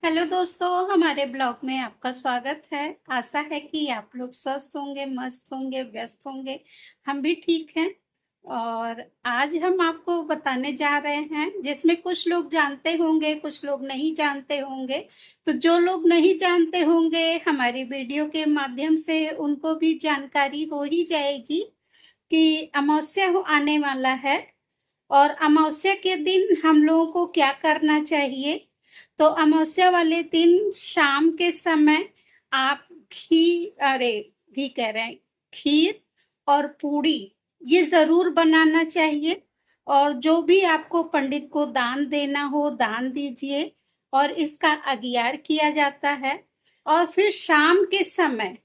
Hello दोस्तों, हमारे blog में आपका स्वागत है। आशा है कि आप लोग स्वस्थ होंगे, मस्त होंगे, व्यस्त होंगे। हम भी ठीक हैं। और आज हम आपको बताने जा रहे हैं, जिसमें कुछ लोग जानते होंगे, कुछ लोग नहीं जानते होंगे। तो जो लोग नहीं जानते होंगे, हमारी वीडियो के माध्यम से उनको भी जानकारी हो ही जाएगी कि अमावस्या आने वाला है और अमावस्या के दिन हम लोगों को क्या करना चाहिए। तो अमावस्या वाले दिन शाम के समय आप घी कह रहे हैं, खीर और पूड़ी ये ज़रूर बनाना चाहिए। और जो भी आपको पंडित को दान देना हो, दान दीजिए। और इसका अगियार किया जाता है। और फिर शाम के समय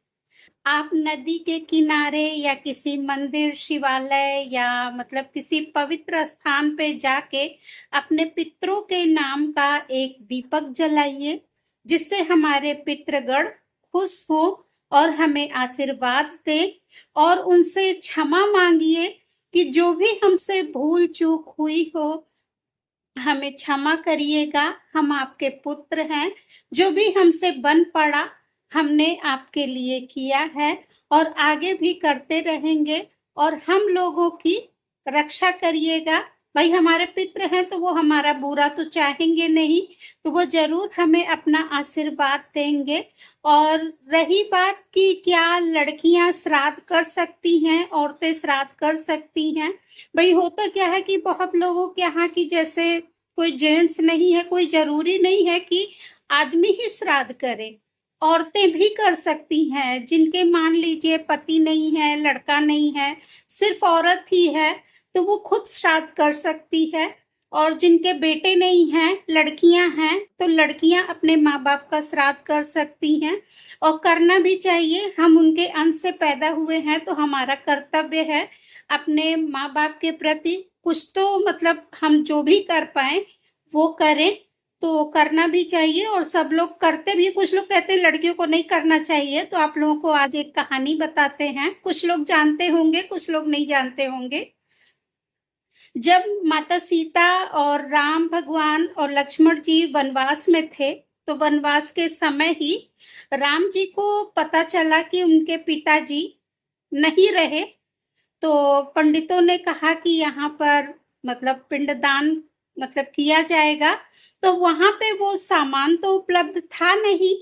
आप नदी के किनारे या किसी मंदिर, शिवालय या मतलब किसी पवित्र स्थान पे जाके अपने पितरों के नाम का एक दीपक जलाइए, जिससे हमारे पितृगण खुश हो और हमें आशीर्वाद दे। और उनसे क्षमा मांगिए कि जो भी हमसे भूल चूक हुई हो, हमें क्षमा करिएगा। हम आपके पुत्र हैं। जो भी हमसे बन पड़ा, हमने आपके लिए किया है और आगे भी करते रहेंगे। और हम लोगों की रक्षा करिएगा। भाई, हमारे पितृ हैं तो वो हमारा बुरा तो चाहेंगे नहीं, तो वो जरूर हमें अपना आशीर्वाद देंगे। और रही बात कि क्या लड़कियां श्राद्ध कर सकती हैं, औरतें श्राद्ध कर सकती हैं। भाई, होता क्या है कि बहुत लोगों के यहाँ की जैसे कोई जेंट्स नहीं है, कोई जरूरी नहीं है कि आदमी ही श्राद्ध करे। औरतें भी कर सकती हैं, जिनके मान लीजिए पति नहीं है, लड़का नहीं है, सिर्फ औरत ही है, तो वो खुद श्राद्ध कर सकती है। और जिनके बेटे नहीं हैं, लड़कियां हैं, तो लड़कियां अपने माँ बाप का श्राद्ध कर सकती हैं। और करना भी चाहिए। हम उनके अंश से पैदा हुए हैं, तो हमारा कर्तव्य है अपने माँ बाप के प्रति कुछ तो मतलब हम जो भी कर पाए वो करें। तो करना भी चाहिए और सब लोग करते भी। कुछ लोग कहते हैं लड़कियों को नहीं करना चाहिए, तो आप लोगों को आज एक कहानी बताते हैं। कुछ लोग जानते होंगे, कुछ लोग नहीं जानते होंगे। जब माता सीता और राम भगवान और लक्ष्मण जी वनवास में थे, तो वनवास के समय ही राम जी को पता चला कि उनके पिताजी नहीं रहे। तो पंडितों ने कहा कि यहाँ पर मतलब पिंडदान मतलब किया जाएगा। तो वहां पे वो सामान तो उपलब्ध था नहीं।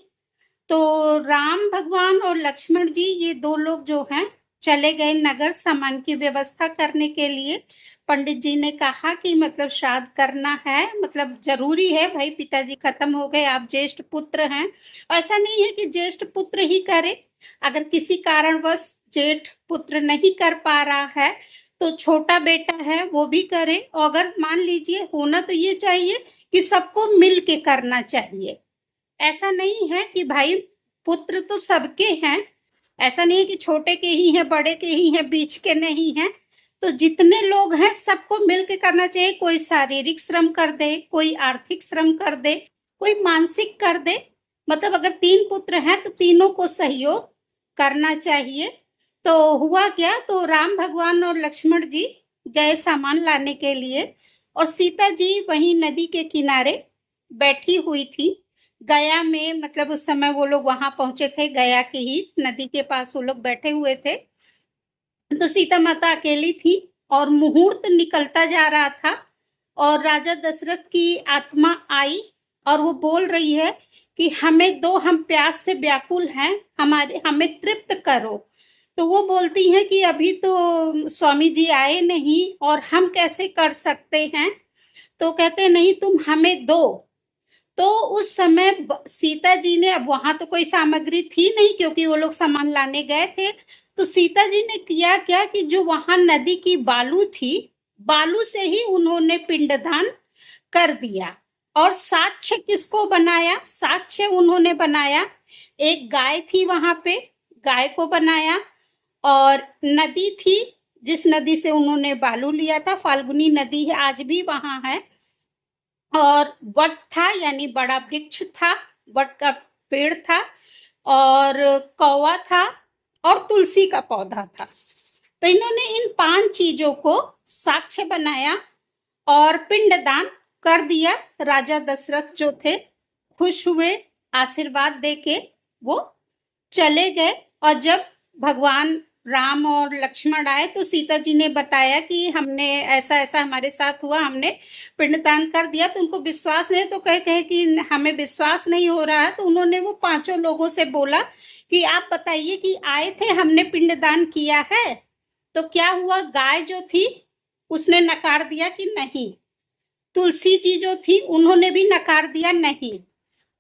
तो राम भगवान और लक्ष्मण जी, ये दो लोग जो हैं, चले गए नगर सामान की व्यवस्था करने के लिए। पंडित जी ने कहा कि मतलब श्राद्ध करना है, मतलब जरूरी है भाई, पिताजी खत्म हो गए, आप ज्येष्ठ पुत्र हैं। ऐसा नहीं है कि ज्येष्ठ पुत्र ही करे। अगर किसी कारणवश जेठ पुत्र नहीं कर पा रहा है, तो छोटा बेटा है वो भी करे। और अगर मान लीजिए, होना तो ये चाहिए कि सबको मिल के करना चाहिए। ऐसा नहीं है कि भाई, पुत्र तो सबके हैं। ऐसा नहीं है कि छोटे के ही हैं, बड़े के ही हैं, बीच के नहीं हैं। तो जितने लोग हैं सबको मिल के करना चाहिए। कोई शारीरिक श्रम कर दे, कोई आर्थिक श्रम कर दे, कोई मानसिक कर दे। मतलब अगर 3 पुत्र हैं तो तीनों को सहयोग करना चाहिए। तो हुआ क्या, तो राम भगवान और लक्ष्मण जी गए सामान लाने के लिए। और सीता जी वहीं नदी के किनारे बैठी हुई थी। गया में मतलब उस समय वो लोग वहां पहुंचे थे, गया की ही नदी के पास वो लोग बैठे हुए थे। तो सीता माता अकेली थी और मुहूर्त निकलता जा रहा था। और राजा दशरथ की आत्मा आई और वो बोल रही है कि हमें दो, हम प्यास से व्याकुल हैं, हमारे हमें तृप्त करो। तो वो बोलती हैं कि अभी तो स्वामी जी आए नहीं और हम कैसे कर सकते हैं। तो कहते हैं नहीं, तुम हमें दो। तो उस समय सीता जी ने, अब वहां तो कोई सामग्री थी नहीं क्योंकि वो लोग सामान लाने गए थे। तो सीता जी ने किया क्या कि जो वहां नदी की बालू थी, बालू से ही उन्होंने पिंडदान कर दिया। और साक्ष्य किसको बनाया, साक्ष्य उन्होंने बनाया, एक गाय थी वहां पे, गाय को बनाया। और नदी थी, जिस नदी से उन्होंने बालू लिया था, फाल्गुनी नदी है, आज भी वहां है। और वट था, यानी बड़ा वृक्ष था, वट का पेड़ था। और कौवा था और तुलसी का पौधा था। तो इन्होंने इन 5 चीजों को साक्ष्य बनाया और पिंडदान कर दिया। राजा दशरथ जो थे खुश हुए, आशीर्वाद देके वो चले गए। और जब भगवान राम और लक्ष्मण आए तो सीता जी ने बताया कि हमने ऐसा ऐसा हमारे साथ हुआ, हमने पिंडदान कर दिया। तो उनको विश्वास नहीं, तो कहे कि हमें विश्वास नहीं हो रहा है। तो उन्होंने वो 5 लोगों से बोला कि आप बताइए कि आए थे, हमने पिंडदान किया है। तो क्या हुआ, गाय जो थी उसने नकार दिया कि नहीं, तुलसी जी जो थी उन्होंने भी नकार दिया नहीं,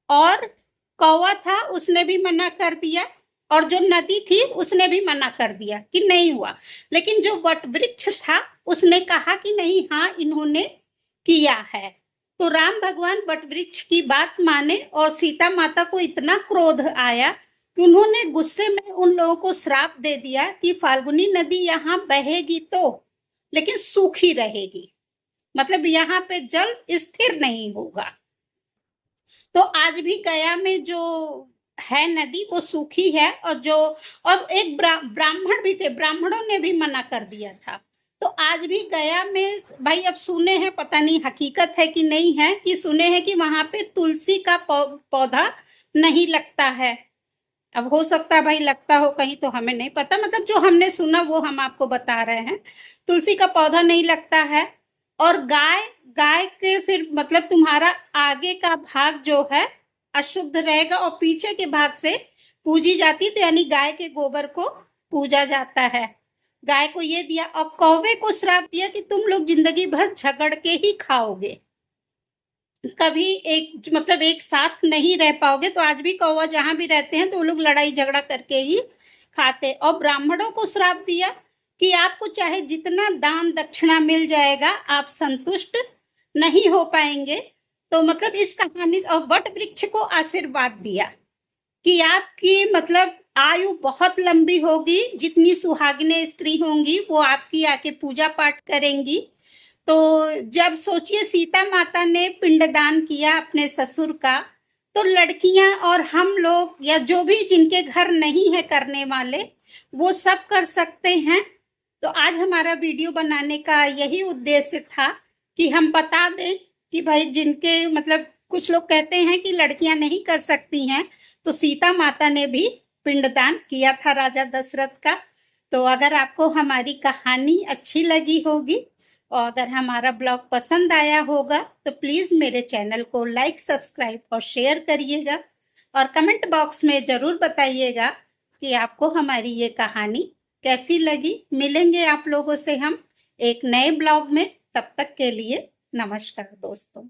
और कौवा था उसने भी मना कर दिया, और जो नदी थी उसने भी मना कर दिया कि नहीं हुआ। लेकिन जो वट वृक्ष था उसने कहा कि नहीं, हाँ इन्होंने किया है। तो राम भगवान वट वृक्ष की बात माने, और सीता माता को इतना क्रोध आया कि उन्होंने गुस्से में उन लोगों को श्राप दे दिया कि फाल्गुनी नदी यहाँ बहेगी तो, लेकिन सूखी रहेगी, मतलब यहाँ पे जल स्थिर नहीं होगा। तो आज भी गया में जो है नदी वो सूखी है, और एक ब्राह्मण भी थे, ब्राह्मणों ने भी मना कर दिया था। तो आज भी गया में भाई, अब सुने हैं, पता नहीं हकीकत है कि नहीं है, कि सुने हैं कि वहां पे तुलसी का पौधा नहीं लगता है। अब हो सकता है भाई लगता हो कहीं, तो हमें नहीं पता, मतलब जो हमने सुना वो हम आपको बता रहे हैं। तुलसी का पौधा नहीं लगता है। और गाय गाय के फिर मतलब तुम्हारा आगे का भाग जो है अशुद्ध रहेगा, और पीछे के भाग से पूजी जाती, तो यानी गाय के गोबर को पूजा जाता है। गाय को ये दिया, और कौवे को श्राप दिया कि तुम लोग जिंदगी भर झगड़ के ही खाओगे, कभी एक साथ नहीं रह पाओगे। तो आज भी कौवा जहां भी रहते हैं तो वो लोग लड़ाई झगड़ा करके ही खाते। और ब्राह्मणों को श्राप दिया कि आपको चाहे जितना दान दक्षिणा मिल जाएगा, आप संतुष्ट नहीं हो पाएंगे। तो मतलब इस कहानी, और वट वृक्ष को आशीर्वाद दिया कि आपकी मतलब आयु बहुत लंबी होगी, जितनी सुहागिने स्त्री होंगी वो आपकी आके पूजा पाठ करेंगी। तो जब सोचिए सीता माता ने पिंडदान किया अपने ससुर का, तो लड़कियां और हम लोग या जो भी जिनके घर नहीं है करने वाले, वो सब कर सकते हैं। तो आज हमारा वीडियो बनाने का यही उद्देश्य था कि हम बता दें कि भाई जिनके मतलब कुछ लोग कहते हैं कि लड़कियां नहीं कर सकती हैं, तो सीता माता ने भी पिंडदान किया था राजा दशरथ का। तो अगर आपको हमारी कहानी अच्छी लगी होगी और अगर हमारा ब्लॉग पसंद आया होगा तो प्लीज़ मेरे चैनल को लाइक, सब्सक्राइब और शेयर करिएगा, और कमेंट बॉक्स में ज़रूर बताइएगा कि आपको हमारी ये कहानी कैसी लगी। मिलेंगे आप लोगों से हम एक नए ब्लॉग में, तब तक के लिए नमस्कार दोस्तों।